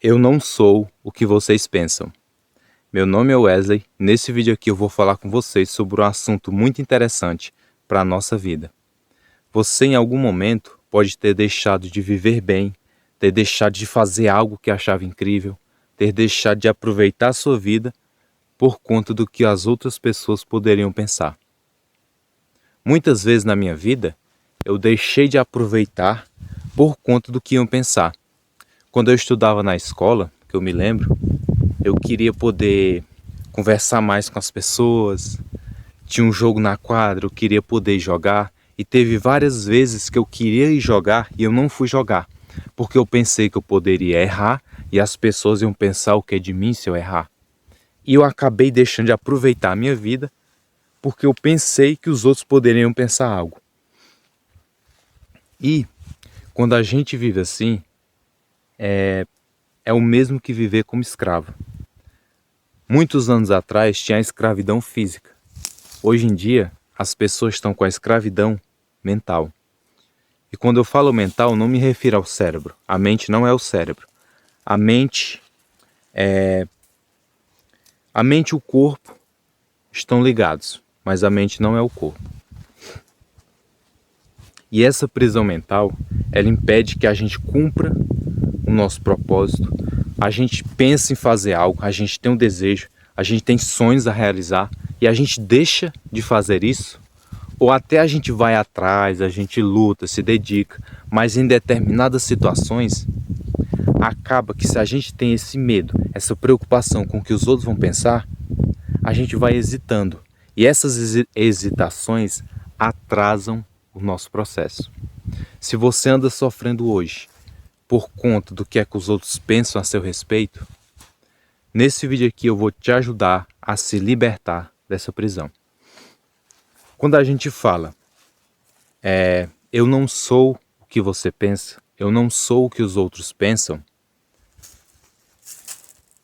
Eu não sou o que vocês pensam. Meu nome é Wesley. Nesse vídeo aqui eu vou falar com vocês sobre um assunto muito interessante para a nossa vida. Você em algum momento pode ter deixado de viver bem, ter deixado de fazer algo que achava incrível, ter deixado de aproveitar a sua vida por conta do que as outras pessoas poderiam pensar. Muitas vezes na minha vida eu deixei de aproveitar por conta do que iam pensar. Quando eu estudava na escola, que eu me lembro, eu queria poder conversar mais com as pessoas, tinha um jogo na quadra, eu queria poder jogar, e teve várias vezes que eu queria ir jogar e eu não fui jogar, porque eu pensei que eu poderia errar e as pessoas iam pensar o que é de mim se eu errar. E eu acabei deixando de aproveitar a minha vida porque eu pensei que os outros poderiam pensar algo. E quando a gente vive assim, é o mesmo que viver como escravo. Muitos anos atrás tinha a escravidão física. Hoje em dia, as pessoas estão com a escravidão mental. E quando eu falo mental, não me refiro ao cérebro. A mente não é o cérebro. A mente e o corpo estão ligados, mas a mente não é o corpo. E essa prisão mental, ela impede que a gente cumpra o nosso propósito. A gente pensa em fazer algo, a gente tem um desejo, a gente tem sonhos a realizar e a gente deixa de fazer isso, ou até a gente vai atrás, a gente luta, se dedica, mas em determinadas situações acaba que se a gente tem esse medo, essa preocupação com o que os outros vão pensar, a gente vai hesitando. E essas hesitações atrasam o nosso processo. Se você anda sofrendo hoje por conta do que é que os outros pensam a seu respeito, nesse vídeo aqui eu vou te ajudar a se libertar dessa prisão. Quando a gente fala, eu não sou o que você pensa, eu não sou o que os outros pensam,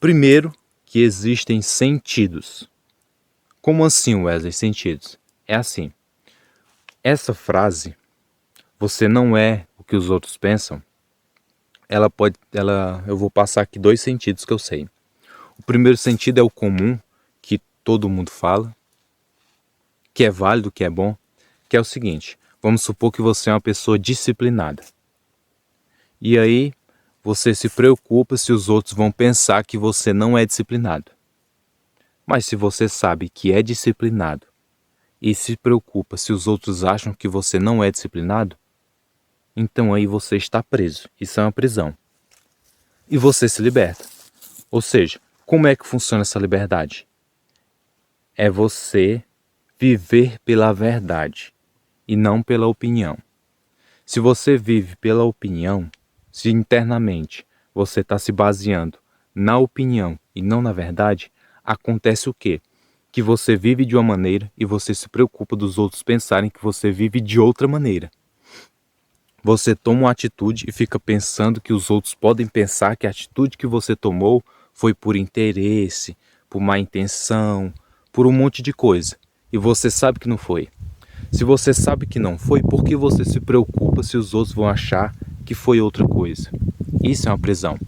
primeiro que existem sentidos. Como assim, Wesley, sentidos? É assim, essa frase, você não é o que os outros pensam, eu vou passar aqui 2 sentidos que eu sei. O primeiro sentido é o comum, que todo mundo fala, que é válido, que é bom, que é o seguinte: vamos supor que você é uma pessoa disciplinada. E aí você se preocupa se os outros vão pensar que você não é disciplinado. Mas se você sabe que é disciplinado e se preocupa se os outros acham que você não é disciplinado, então aí você está preso. Isso é uma prisão. E você se liberta. Ou seja, como é que funciona essa liberdade? É você viver pela verdade e não pela opinião. Se você vive pela opinião, se internamente você está se baseando na opinião e não na verdade, acontece o quê? Que você vive de uma maneira e você se preocupa dos outros pensarem que você vive de outra maneira. Você toma uma atitude e fica pensando que os outros podem pensar que a atitude que você tomou foi por interesse, por má intenção, por um monte de coisa. E você sabe que não foi. Se você sabe que não foi, por que você se preocupa se os outros vão achar que foi outra coisa? Isso é uma prisão.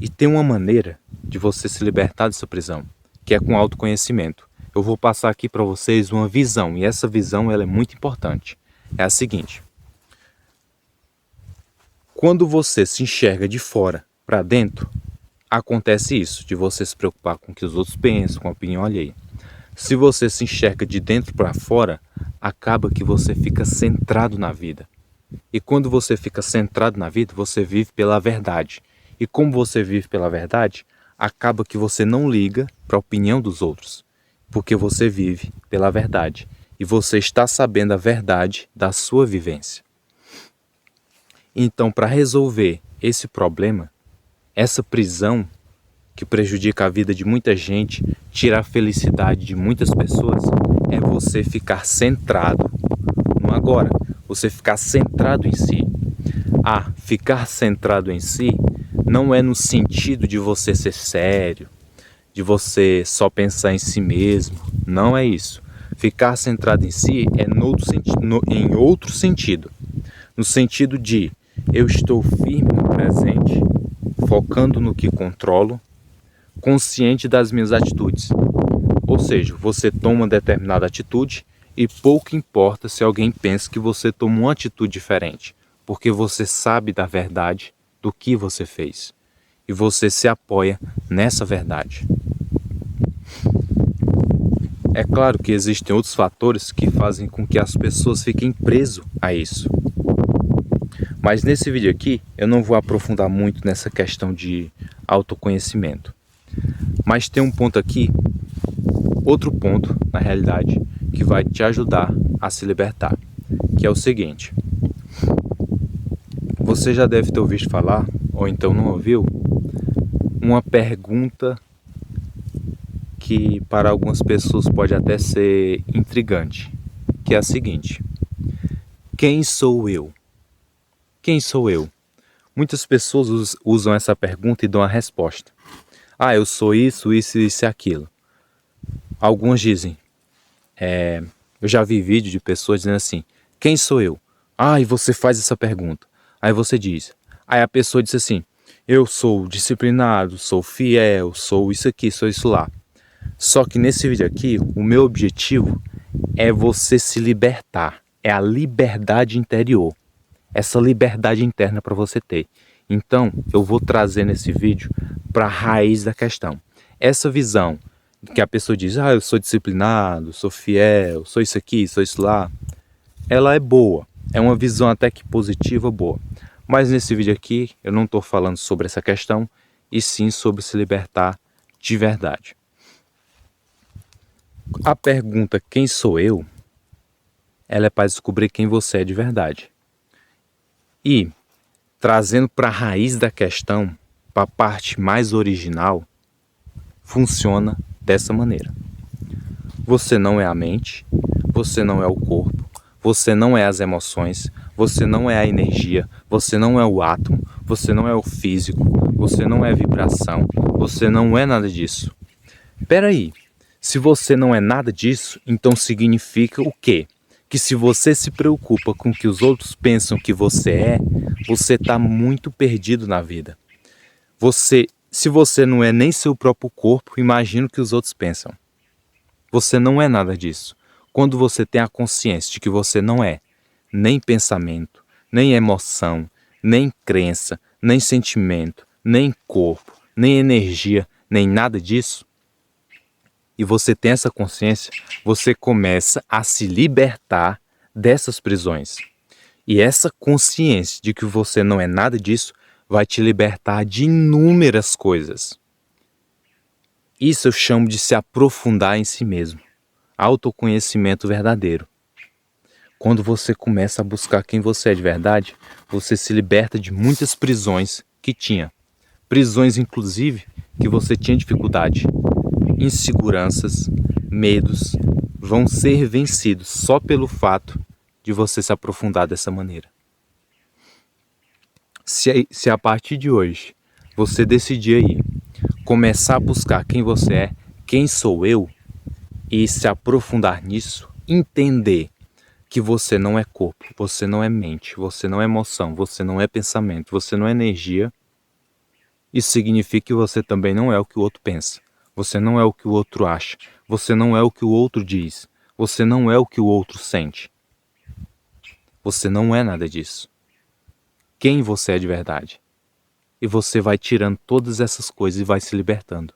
E tem uma maneira de você se libertar dessa prisão, que é com autoconhecimento. Eu vou passar aqui para vocês uma visão, e essa visão ela é muito importante. É a seguinte: quando você se enxerga de fora para dentro, acontece isso, de você se preocupar com o que os outros pensam, com a opinião alheia. Se você se enxerga de dentro para fora, acaba que você fica centrado na vida. E quando você fica centrado na vida, você vive pela verdade. E como você vive pela verdade, acaba que você não liga para a opinião dos outros, porque você vive pela verdade. E você está sabendo a verdade da sua vivência. Então, para resolver esse problema, essa prisão que prejudica a vida de muita gente, tira a felicidade de muitas pessoas, é você ficar centrado no agora, você ficar centrado em si. Ficar centrado em si não é no sentido de você ser sério, de você só pensar em si mesmo, não é isso. Ficar centrado em si é em outro sentido, no sentido de eu estou firme no presente, focando no que controlo, consciente das minhas atitudes. Ou seja, você toma uma determinada atitude e pouco importa se alguém pensa que você toma uma atitude diferente, porque você sabe da verdade do que você fez e você se apoia nessa verdade. É claro que existem outros fatores que fazem com que as pessoas fiquem presas a isso. Mas nesse vídeo aqui eu não vou aprofundar muito nessa questão de autoconhecimento. Mas tem um ponto aqui, outro ponto na realidade, que vai te ajudar a se libertar, que é o seguinte. Você já deve ter ouvido falar, ou então não ouviu, uma pergunta que para algumas pessoas pode até ser intrigante, que é a seguinte: quem sou eu? Quem sou eu? Muitas pessoas usam essa pergunta e dão a resposta. Ah, eu sou isso, isso, isso e aquilo. Alguns dizem, eu já vi vídeo de pessoas dizendo assim, quem sou eu? Ah, e você faz essa pergunta. Aí você diz, aí a pessoa diz assim, eu sou disciplinado, sou fiel, sou isso aqui, sou isso lá. Só que nesse vídeo aqui, o meu objetivo é você se libertar. É a liberdade interior. Essa liberdade interna para você ter. Então, eu vou trazer nesse vídeo para a raiz da questão. Essa visão que a pessoa diz, eu sou disciplinado, sou fiel, sou isso aqui, sou isso lá, ela é boa. É uma visão até que positiva, boa. Mas nesse vídeo aqui, eu não estou falando sobre essa questão, e sim sobre se libertar de verdade. A pergunta quem sou eu, ela é para descobrir quem você é de verdade. E, trazendo para a raiz da questão, para a parte mais original, funciona dessa maneira. Você não é a mente, você não é o corpo, você não é as emoções, você não é a energia, você não é o átomo, você não é o físico, você não é a vibração, você não é nada disso. Peraí, se você não é nada disso, então significa o quê? Que se você se preocupa com o que os outros pensam que você está muito perdido na vida. Se você não é nem seu próprio corpo, imagina o que os outros pensam. Você não é nada disso. Quando você tem a consciência de que você não é nem pensamento, nem emoção, nem crença, nem sentimento, nem corpo, nem energia, nem nada disso, e você tem essa consciência, você começa a se libertar dessas prisões. E essa consciência de que você não é nada disso vai te libertar de inúmeras coisas. Isso eu chamo de se aprofundar em si mesmo. Autoconhecimento verdadeiro. Quando você começa a buscar quem você é de verdade, você se liberta de muitas prisões que tinha. Prisões, inclusive, que você tinha dificuldade. Inseguranças, medos vão ser vencidos só pelo fato de você se aprofundar dessa maneira. Se a partir de hoje você decidir aí começar a buscar quem você é, quem sou eu, e se aprofundar nisso, entender que você não é corpo, você não é mente, você não é emoção, você não é pensamento, você não é energia, isso significa que você também não é o que o outro pensa. Você não é o que o outro acha. Você não é o que o outro diz. Você não é o que o outro sente. Você não é nada disso. Quem você é de verdade. E você vai tirando todas essas coisas e vai se libertando.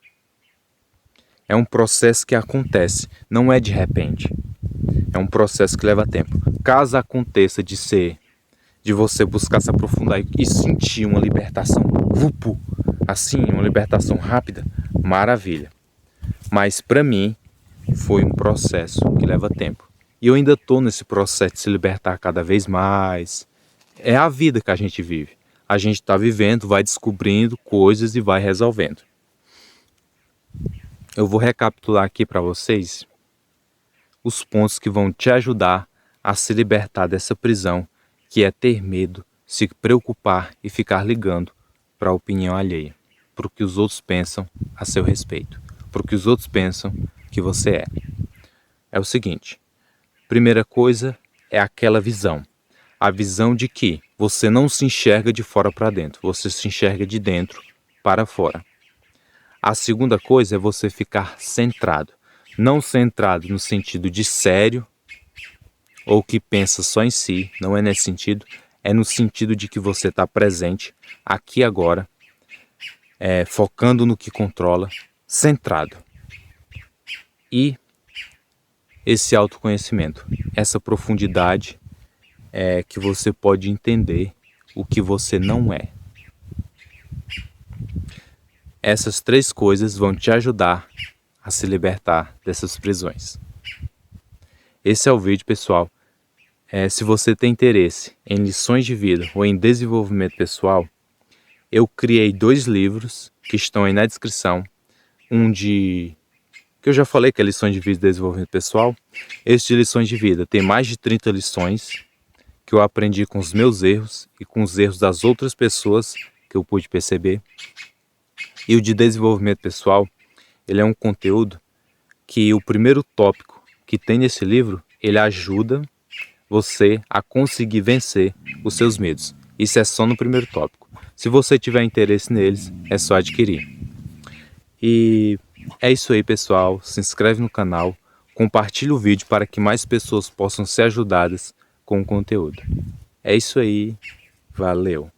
É um processo que acontece, não é de repente. É um processo que leva tempo. Caso aconteça de você buscar se aprofundar e sentir uma libertação, assim, uma libertação rápida, maravilha. Mas para mim foi um processo que leva tempo. E eu ainda estou nesse processo de se libertar cada vez mais. É a vida que a gente vive. A gente está vivendo, vai descobrindo coisas e vai resolvendo. Eu vou recapitular aqui para vocês os pontos que vão te ajudar a se libertar dessa prisão, que é ter medo, se preocupar e ficar ligando para a opinião alheia, para o que os outros pensam a seu respeito, para o que os outros pensam que você é. É o seguinte, primeira coisa é aquela visão, a visão de que você não se enxerga de fora para dentro, você se enxerga de dentro para fora. A segunda coisa é você ficar centrado. Não centrado no sentido de sério ou que pensa só em si, não é nesse sentido. É no sentido de que você está presente, aqui e agora, focando no que controla, centrado. E esse autoconhecimento, essa profundidade que você pode entender o que você não é. Essas três coisas vão te ajudar a se libertar dessas prisões. Esse é o vídeo, pessoal. Se você tem interesse em lições de vida ou em desenvolvimento pessoal, eu criei 2 livros que estão aí na descrição. Um que eu já falei que é lições de vida e desenvolvimento pessoal. Esse de lições de vida tem mais de 30 lições que eu aprendi com os meus erros e com os erros das outras pessoas que eu pude perceber. E o de desenvolvimento pessoal, ele é um conteúdo que o primeiro tópico que tem nesse livro, ele ajuda você a conseguir vencer os seus medos. Isso é só no primeiro tópico. Se você tiver interesse neles, é só adquirir. E é isso aí, pessoal. Se inscreve no canal, compartilha o vídeo para que mais pessoas possam ser ajudadas com o conteúdo. É isso aí. Valeu!